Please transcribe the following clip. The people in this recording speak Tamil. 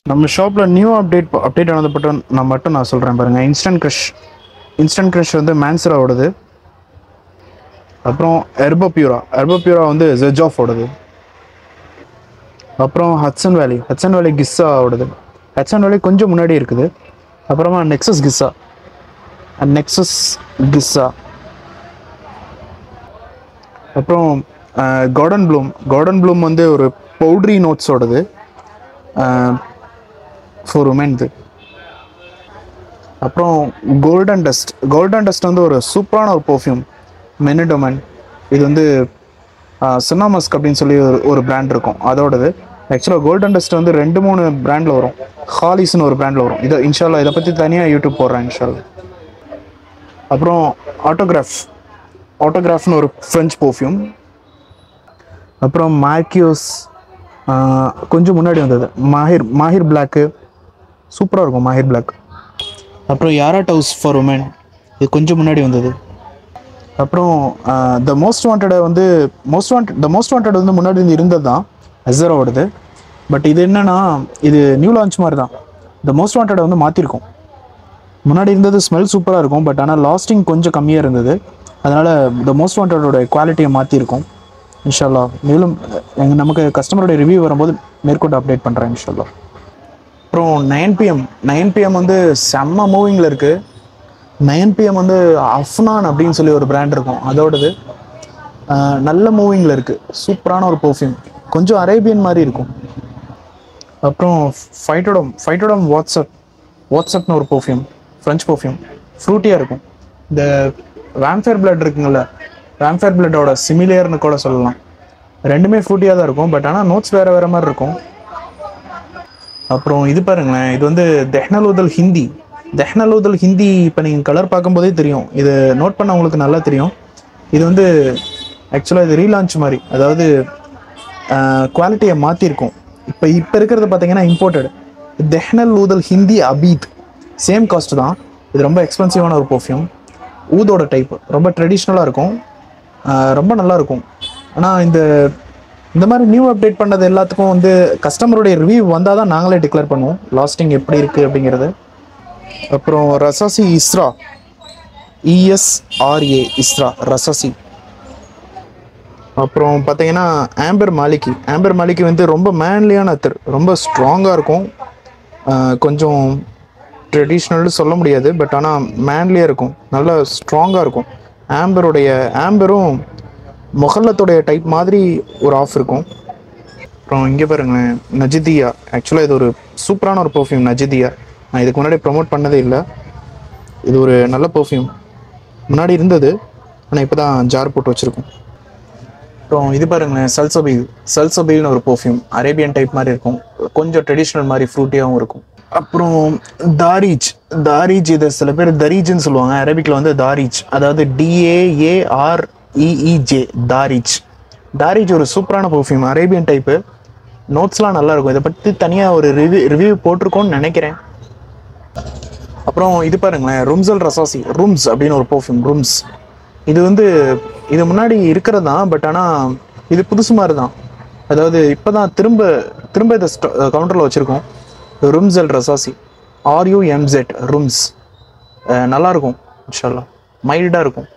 நம்ம ஷாப்பில் நியூ அப்டேட் ஆனது நான் சொல்கிறேன் பாருங்கள். இன்ஸ்டன்ட் க்ரஷ் வந்து மேன்சராவோடது. அப்புறம் எர்போ பியூரா வந்து ஜெஜாஃபோடது. அப்புறம் ஹட்சன் வேலி கிஸ்ஸாவோடது. ஹட்சன் வேலி கொஞ்சம் முன்னாடி இருக்குது. அப்புறமா நெக்ஸஸ் கிஸ்ஸா. அப்புறம் கார்டன் ப்ளூம் வந்து ஒரு பவுட்ரி நோட்ஸோடது ஃபார் உமென்து. அப்புறம் கோல்டன் டஸ்ட் வந்து ஒரு சூப்பரான ஒரு பர்ஃப்யூம், மெனிடோமன். இது வந்து சினாமஸ்க் அப்படின்னு சொல்லி ஒரு பிராண்ட் இருக்கும், அதோடது. ஆக்சுவலாக கோல்டன் டஸ்ட் வந்து 2-3 பிராண்டில் வரும். ஹாலிஸ்னு ஒரு பிராண்டில் வரும். இதை இன்ஷால்லா இதை பற்றி தனியாக யூடியூப் போடுறேன் இன்ஷால்லா. அப்புறம் ஆட்டோகிராஃப்னு ஒரு ஃப்ரெஞ்ச் பர்ஃப்யூம். அப்புறம் மார்க்கியோஸ் கொஞ்சம் முன்னாடி வந்தது. மாஹிர் பிளாக்கு சூப்பராக இருக்கும், மாஹிர் பிளாக். அப்புறம் யாரா டவுஸ் ஃபார் உமன், இது கொஞ்சம் முன்னாடி வந்தது. அப்புறம் த மோஸ்ட் வாண்டட் வந்து முன்னாடி இருந்தது தான் அசரோடது. பட் இது என்னென்னா, இது நியூ லான்ச் மாதிரி தான். த மோஸ்ட் வாண்டட் வந்து மாற்றிருக்கோம். முன்னாடி இருந்தது ஸ்மெல் சூப்பராக இருக்கும், பட் ஆனால் லாஸ்டிங் கொஞ்சம் கம்மியாக இருந்தது. அதனால் த மோஸ்ட் வாண்டடோட குவாலிட்டியை மாற்றிருக்கோம் இன்ஷால்லா. மேலும் நமக்கு கஸ்டமருடைய ரிவ்யூ வரும்போது மேற்கொண்டு அப்டேட் பண்ணுறேன் இன்ஷால்லா. அப்புறம் 9pm வந்து செம்ம மூவிங்கில் இருக்குது. 9pm வந்து அஃப்னான் அப்படின்னு சொல்லி ஒரு பிராண்ட் இருக்கும், அதோடது நல்ல மூவிங்கில் இருக்குது. சூப்பரான ஒரு பர்ஃப்யூம், கொஞ்சம் அரேபியன் மாதிரி இருக்கும். அப்புறம் ஃபைட்டோடம் வாட்ஸ்அப்னு ஒரு பர்ஃப்யூம், ஃப்ரெஞ்ச் பர்ஃப்யூம், ஃப்ரூட்டியாக இருக்கும். இந்த வேம்பயர் பிளட் இருக்குங்கள, வேம்பயர் பிளட்டோட சிமிலியர்னு கூட சொல்லலாம். ரெண்டுமே ஃப்ரூட்டியாக தான் இருக்கும், பட் ஆனால் நோட்ஸ் வேறு மாதிரி இருக்கும். அப்புறம் இது பாருங்களேன், இது வந்து தெஹ்னலூதல் ஹிந்தி. இப்போ நீங்கள் கலர் பார்க்கும்போதே தெரியும், இது நோட் பண்ண உங்களுக்கு நல்லா தெரியும். இது வந்து ஆக்சுவலாக இது ரீலான்ச் மாதிரி, அதாவது குவாலிட்டியை மாற்றிருக்கும். இப்போ இருக்கிறது பார்த்தீங்கன்னா இம்போர்ட்டட் தெஹ்னலூதல் ஹிந்தி அபீத். சேம் காஸ்ட் தான். இது ரொம்ப எக்ஸ்பென்சிவான ஒரு பர்ஃப்யூம், ஊதோட டைப், ரொம்ப ட்ரெடிஷ்னலாக இருக்கும், ரொம்ப நல்லாயிருக்கும். ஆனால் இந்த மாதிரி நியூ அப்டேட் பண்ணது எல்லாத்துக்கும் வந்து கஸ்டமருடைய ரிவ்யூ வந்தால் தான் நாங்களே டிக்ளேர் பண்ணுவோம் லாஸ்டிங் எப்படி இருக்குது அப்படிங்கிறது. அப்புறம் ரசாசி இஸ்ரா, ESRA இஸ்ரா ரசாசி. அப்புறம் பார்த்தீங்கன்னா ஆம்பர் மாலிகி வந்து ரொம்ப மேன்லியான அத்தர், ரொம்ப ஸ்ட்ராங்காக இருக்கும். கொஞ்சம் ட்ரெடிஷ்னல்னு சொல்ல முடியாது, பட் ஆனால் மேன்லியாக இருக்கும், நல்லா ஸ்ட்ராங்காக இருக்கும். ஆம்பரும் மொஹல்லத்துடைய டைப் மாதிரி ஒரு ஆஃப் இருக்கும். அப்புறம் இங்கே பாருங்களேன், நஜிதியா. ஆக்சுவலாக இது ஒரு சூப்பரான ஒரு பர்ஃப்யூம், நஜிதியா. நான் இதுக்கு முன்னாடி ப்ரமோட் பண்ணதே இல்லை. இது ஒரு நல்ல பர்ஃப்யூம், முன்னாடி இருந்தது, ஆனால் இப்போ தான் ஜார் போட்டு வச்சுருக்கோம். அப்புறம் இது பாருங்களேன், சல்சபீல்னு ஒரு பர்ஃப்யூம், அரேபியன் டைப் மாதிரி இருக்கும், கொஞ்சம் ட்ரெடிஷ்னல் மாதிரி ஃப்ரூட்டியாகவும் இருக்கும். அப்புறம் தாரீஜ், இதை சில பேர் தரீஜ்னு சொல்லுவாங்க, அரேபிக்கில் வந்து தாரீஜ், அதாவது DAAREEJ. தாரீஜ் ஒரு சூப்பரான பர்ஃப்யூம், அரேபியன் டைப்பு, நோட்ஸ்லாம் நல்லாயிருக்கும். இதை பற்றி தனியாக ஒரு ரிவ்யூ போட்டிருக்கோன்னு நினைக்கிறேன். அப்புறம் இது பாருங்களேன், ரூம்ஸ் அப்படின்னு ஒரு பர்ஃப்யூம். இது முன்னாடி இருக்கிறது தான், பட் ஆனால் இது புதுசு மாதிரி தான். அதாவது இப்போ தான் திரும்ப இதை கவுண்டரில் வச்சுருக்கோம். ரூம்ஸல் ரசாசி, RUMZ ரூம்ஸ். நல்லாயிருக்கும் இன்ஷால்லா, மைல்டாக இருக்கும்.